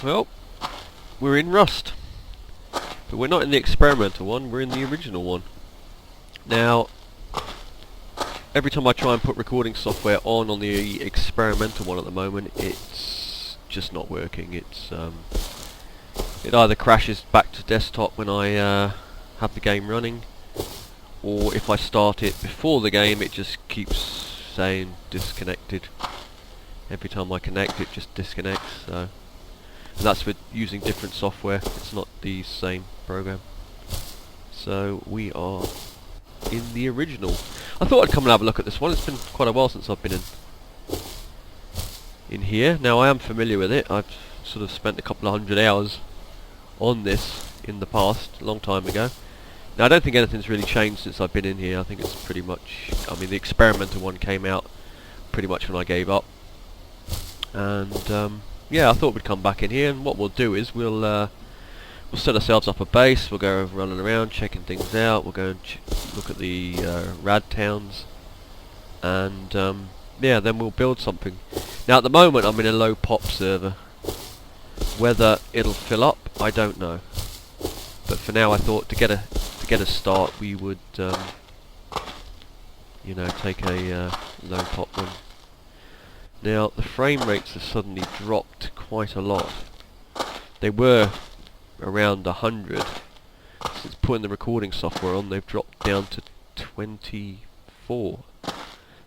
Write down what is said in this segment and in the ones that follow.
Well, we're in Rust. But we're not in the experimental one, we're in the original one. Now, every time I try and put recording software on the experimental one at the moment, it's just not working. It either crashes back to desktop when I have the game running, or if I start it before the game, it just keeps saying disconnected. Every time I connect, it just disconnects. So, and that's with using different software. It's not the same program. So we are in the original. I thought I'd come and have a look at this one. It's been quite a while since I've been in here. Now I am familiar with it. I've sort of spent a couple of 100 hours on this in the past, a long time ago. Now I don't think anything's really changed since I've been in here. I think it's pretty much, I mean, the experimental one came out pretty much when I gave up. And yeah, I thought we'd come back in here, and what we'll do is we'll set ourselves up a base. We'll go running around checking things out. We'll go and look at the rad towns, and yeah, then we'll build something. Now at the moment I'm in a low pop server. Whether it'll fill up, I don't know. But for now, I thought to get a start, we would you know, take a low pop one. Now the frame rates have suddenly dropped quite a lot. They were around 100. Since putting the recording software on, they've dropped down to 24.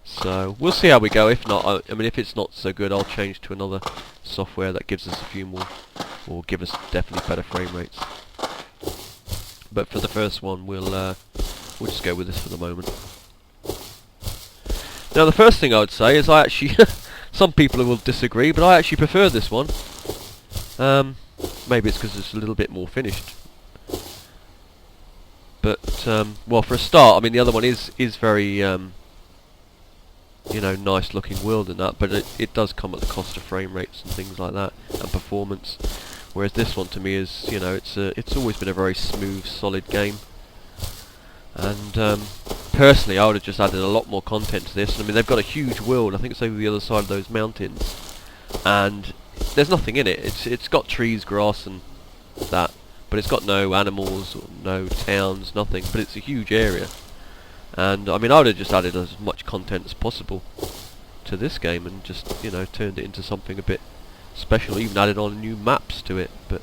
So we'll see how we go. If not, I mean, if it's not so good, I'll change to another software that gives us a few more, or give us definitely better frame rates. But for the first one, we'll just go with this for the moment. Now the first thing I would say is I actually some people will disagree, but I actually prefer this one. Maybe it's because it's a little bit more finished. But well, for a start, I mean, the other one is very you know, nice looking world and that, but it does come at the cost of frame rates and things like that, and performance. Whereas this one to me is, you know, it's always been a very smooth, solid game. And personally, I would have just added a lot more content to this. I mean, they've got a huge world. I think it's over the other side of those mountains, and there's nothing in it. It's got trees, grass, and that, but it's got no animals, or no towns, nothing. But it's a huge area, and I mean, I would have just added as much content as possible to this game, and just, you know, turned it into something a bit special. Even added on new maps to it, but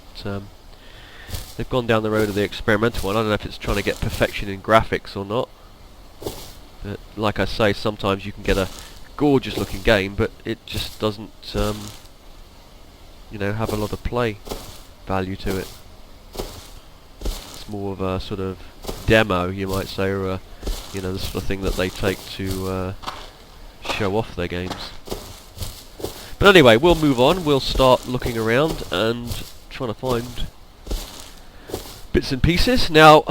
they've gone down the road of the experimental one. I don't know if it's trying to get perfection in graphics or not. But like I say, sometimes you can get a gorgeous looking game, but it just doesn't, you know, have a lot of play value to it. It's more of a sort of demo, you might say, or a, you know, the sort of thing that they take to show off their games. But anyway, we'll move on. We'll start looking around and trying to find bits and pieces. Now,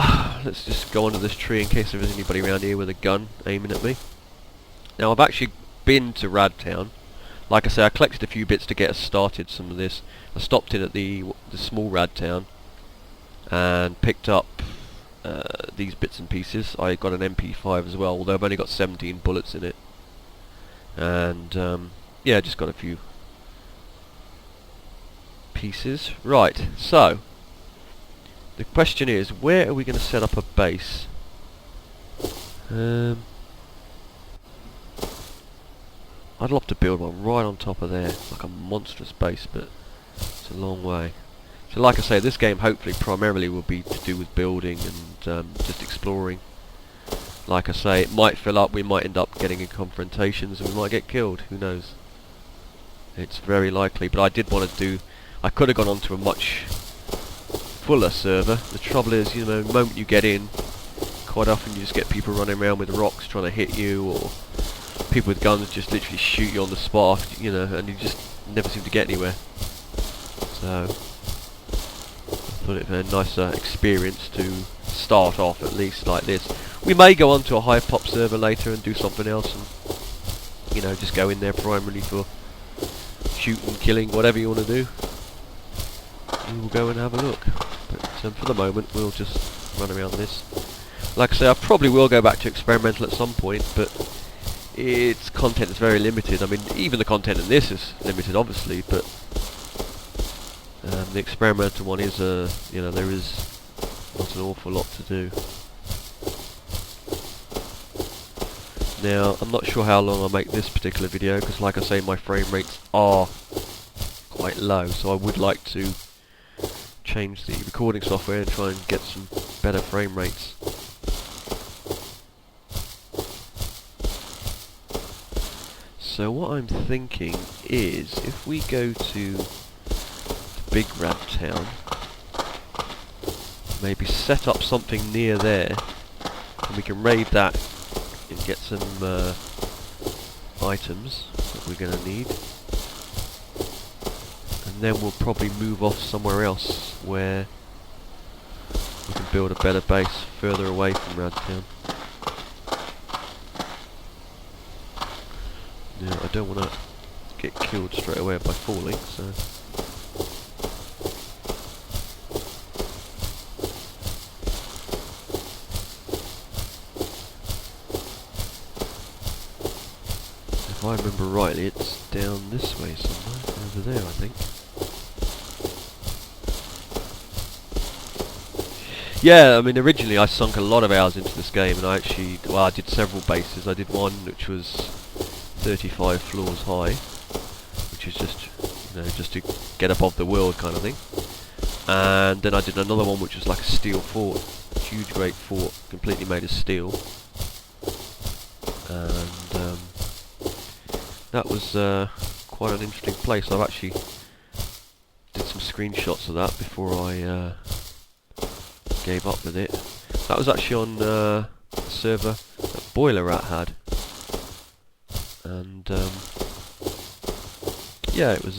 let's just go onto this tree in case there is anybody around here with a gun aiming at me. Now, I've actually been to Radtown. Like I say, I collected a few bits to get us started. Some of this, I stopped in at the small Radtown and picked up these bits and pieces. I got an MP5 as well, although I've only got 17 bullets in it. And yeah, just got a few pieces. Right, so the question is, where are we going to set up a base? I'd love to build one right on top of there, like a monstrous base, but it's a long way. So like I say, this game hopefully primarily will be to do with building and just exploring. Like I say, it might fill up, we might end up getting in confrontations, and we might get killed, who knows. It's very likely, but I did want to do, I could have gone on to a much fuller server. The trouble is, you know, the moment you get in, quite often you just get people running around with rocks trying to hit you, or people with guns just literally shoot you on the spot, you know, and you just never seem to get anywhere. So, I thought it was a nice experience to start off at least like this. We may go on to a high pop server later and do something else, and, you know, just go in there primarily for shooting, killing, whatever you want to do. We will go and have a look. But for the moment, we'll just run around this. Like I say, I probably will go back to experimental at some point, but its content is very limited. I mean, even the content in this is limited, obviously, but And the experimental one is there is not an awful lot to do. Now, I'm not sure how long I'll make this particular video, because like I say, my frame rates are quite low, so I would like to change the recording software and try and get some better frame rates. So what I'm thinking is, if we go to the big rat town, maybe set up something near there, and we can raid that and get some items that we're going to need. And then we'll probably move off somewhere else where we can build a better base further away from Rad Town. Now, I don't want to get killed straight away by falling, so... If I remember rightly, it's down this way somewhere, over there I think. Yeah, I mean originally I sunk a lot of hours into this game, and I did several bases. I did one which was 35 floors high, which is just, just to get above the world kind of thing. And then I did another one which was like a steel fort, huge great fort, completely made of steel. And that was quite an interesting place. I've actually did some screenshots of that before I gave up with it. That was actually on the server that Boiler Rat had. And yeah, it was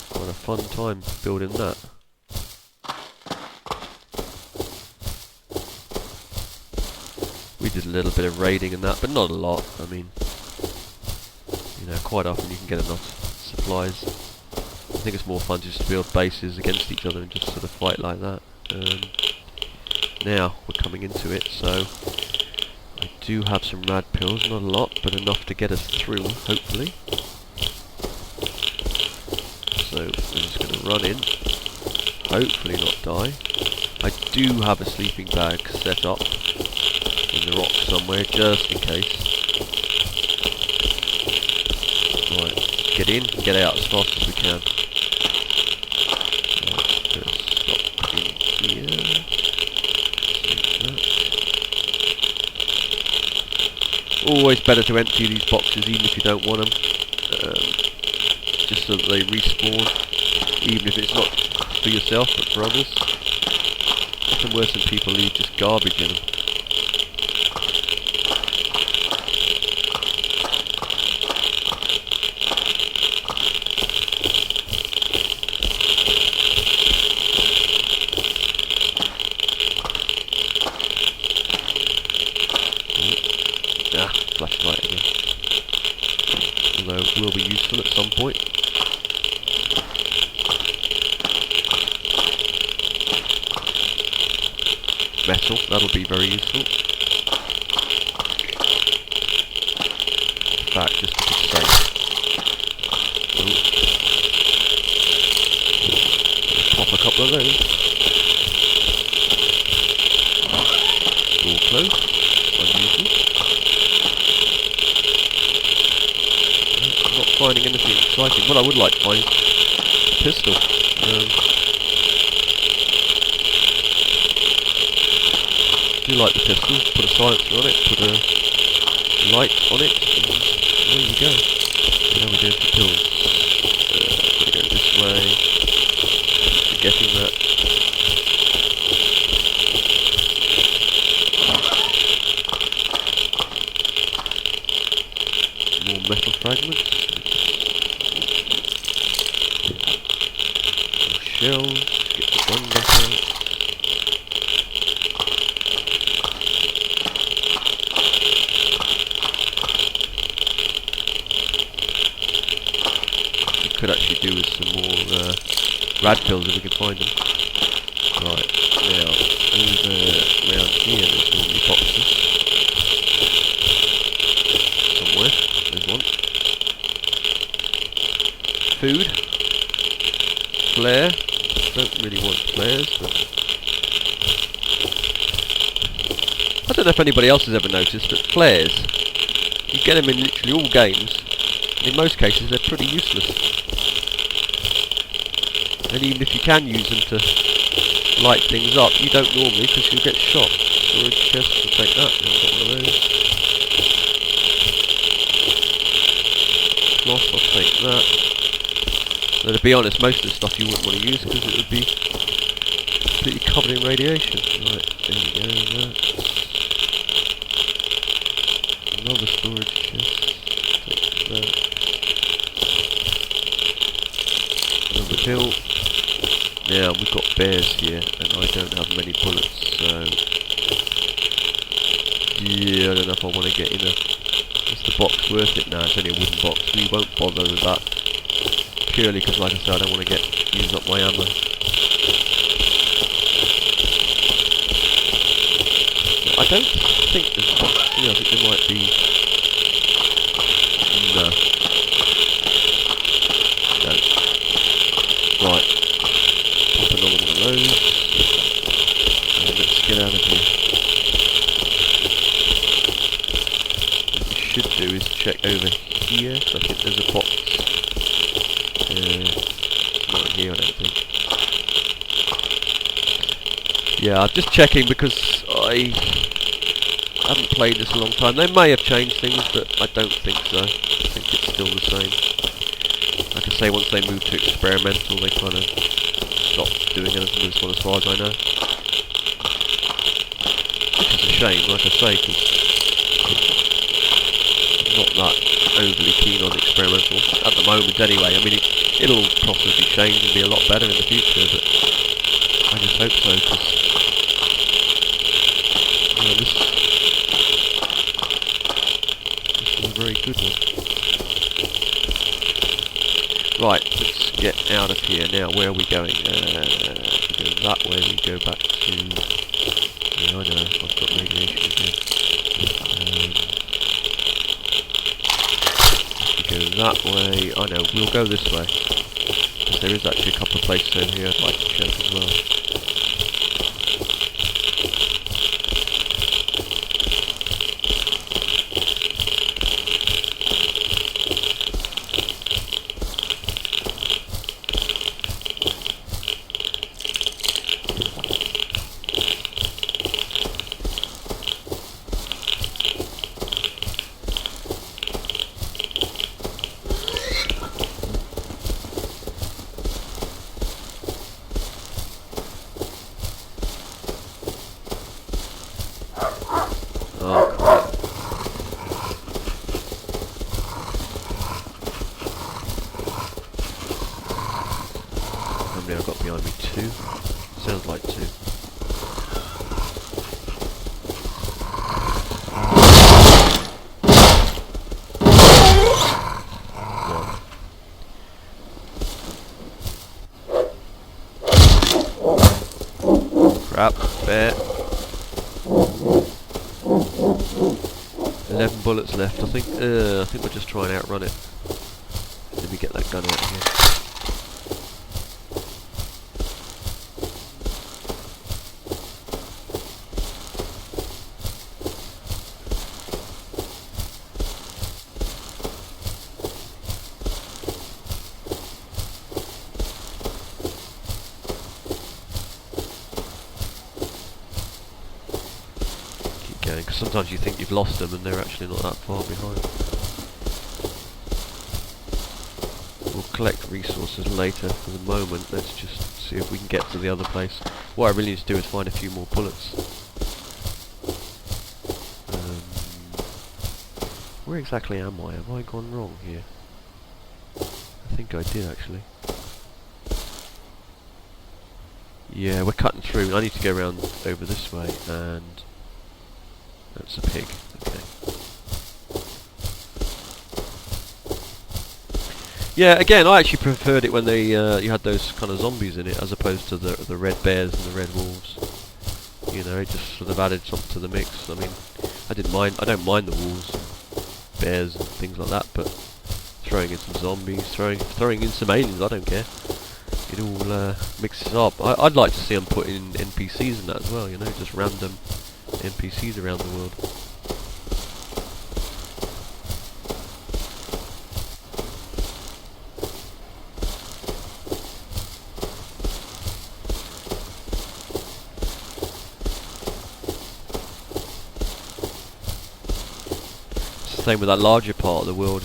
quite a fun time building that. We did a little bit of raiding and that, but not a lot. I mean, quite often you can get enough supplies. I think it's more fun just to build bases against each other and just sort of fight like that. Now we're coming into it, so I do have some rad pills, not a lot, but enough to get us through, hopefully. So we're just going to run in, hopefully not die. I do have a sleeping bag set up in the rock somewhere, just in case. Right, get in and get out as fast as we can. Stop in here. Always better to empty these boxes, even if you don't want them, just so that they respawn, even if it's not for yourself but for others. Nothing worse than people leave just garbage in them. Flashlight again. Although it will be useful at some point. Metal, that'll be very useful. In fact, just to be safe. Pop a couple of those. Door closed. Unusual. Not finding anything exciting. What I would like to find is a pistol. I do like the pistol. Put a silencer on it, put a light on it, and there you go. Now we're doing the pills. Gonna go this way. Forgetting that. More metal fragments. Shells, get the gun back out. We could actually do with some more rad pills if we can find them. Right, now, over around here there's normally boxes. Somewhere, there's one. Food. players, but I don't know if anybody else has ever noticed, but flares, you get them in literally all games, and in most cases they're pretty useless. And even if you can use them to light things up, you don't normally, because you'll get shot. Storage chest, we'll take that, we've got one of those. Cloth, I'll take that. Though to be honest, most of the stuff you wouldn't want to use because it would be completely covered in radiation. Right, there we go, that. Another storage chest. Take that. Another pill. Now, we've got bears here, and I don't have many bullets, so... yeah, I don't know if I want to get in a... is the box worth it now? It's only a wooden box. We won't bother with that. Purely because, like I said, I don't want to use up my ammo. I don't think there's box. Yeah, I think there might be... no. No. Right. Pop another one of those. And let's get out of here. What we should do is check over here, because I think there's a box. Not here, I don't think. Yeah, I'm just checking because I haven't played this a long time. They may have changed things, but I don't think so. I think it's still the same. Like I say, once they moved to experimental, they kind of stopped doing anything with this one as far as I know. Which is a shame, like I say, because I'm not that overly keen on experimental. At the moment anyway. I mean, it'll possibly change and be a lot better in the future, but I just hope so, because this is a very good one. Right, let's get out of here. Now, where are we going? We go that way, we go back to... yeah, I know, I've got radiation again. If we go that way, I know, we'll go this way. Because there is actually a couple of places over here I'd like to check as well. I've got behind me? 2? Sounds like 2. Crap, bear. 11 bullets left. I think we'll just try and outrun it. Let me get that gun out of here. Because sometimes you think you've lost them and they're actually not that far behind. We'll collect resources later. For the moment, let's just see if we can get to the other place. What I really need to do is find a few more bullets. Where exactly am I? Have I gone wrong here? I think I did actually. Yeah, we're cutting through. I need to go around over this way, and that's a pig. Okay. Yeah, again, I actually preferred it when they you had those kind of zombies in it, as opposed to the red bears and the red wolves. You know, it just sort of added something to the mix. I mean, I don't mind the wolves, and bears, and things like that, but throwing in some zombies, throwing in some aliens, I don't care. it all mixes up. I'd like to see them put in NPCs in that as well, you know, just random NPCs around the world. It's the same with that larger part of the world.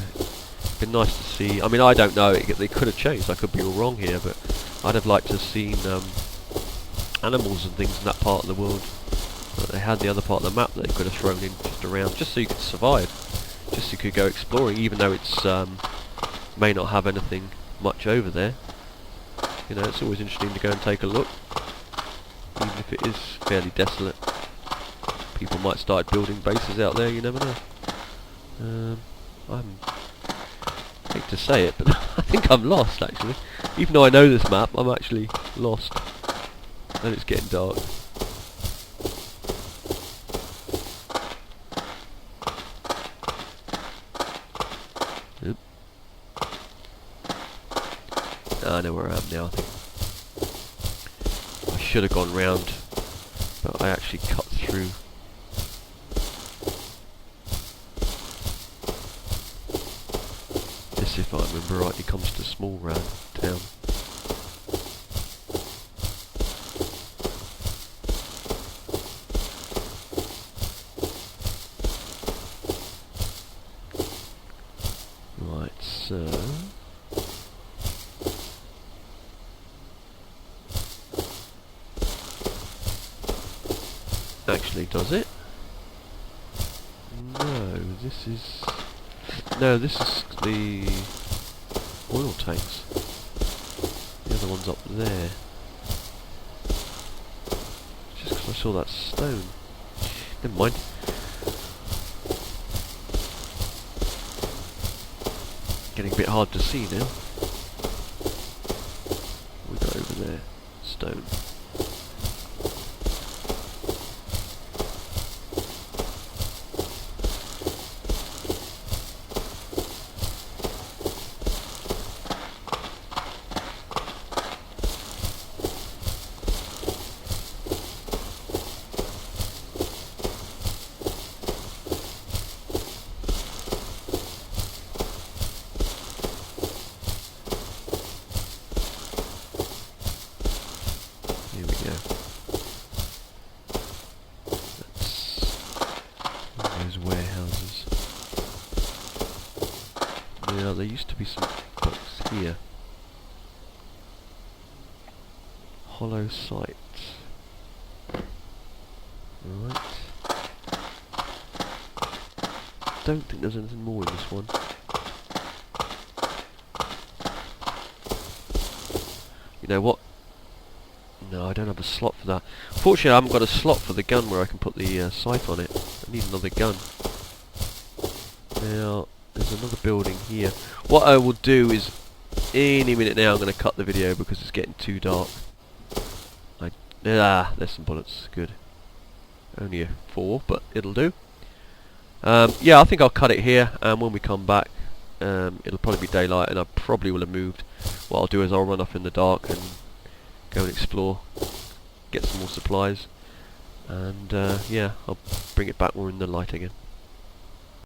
It'd been nice to see. I mean, I don't know. They could have changed. I could be all wrong here, but I'd have liked to have seen animals and things in that part of the world. But they had the other part of the map that they could have thrown in just around, just so you could survive, just so you could go exploring, even though it's may not have anything much over there. You know, it's always interesting to go and take a look, even if it is fairly desolate. People might start building bases out there. You never know. I hate to say it, but I think I'm lost actually. Even though I know this map, I'm actually lost. And it's getting dark. Oop. I know where I am now, I think. I should have gone round, but I actually cut through. This, if I remember rightly, comes to small round town. Right, so actually, does it? No, this is the oil tanks. The other one's up there. Just because I saw that stone. Never mind. Getting a bit hard to see now. We got over there. Stone. Here we go. That's those warehouses. Yeah, there used to be some books here. Hollow site. Right. Don't think there's anything more in this one. You know what? No, I don't have a slot for that. Fortunately, I haven't got a slot for the gun where I can put the sight on it. I need another gun. Now, there's another building here. What I will do is, any minute now, I'm going to cut the video because it's getting too dark. There's some bullets. Good. Only a 4, but it'll do. Yeah, I think I'll cut it here, and when we come back, it'll probably be daylight, and I probably will have moved. What I'll do is I'll run off in the dark and go and explore, get some more supplies, and yeah, I'll bring it back when we're in the light again.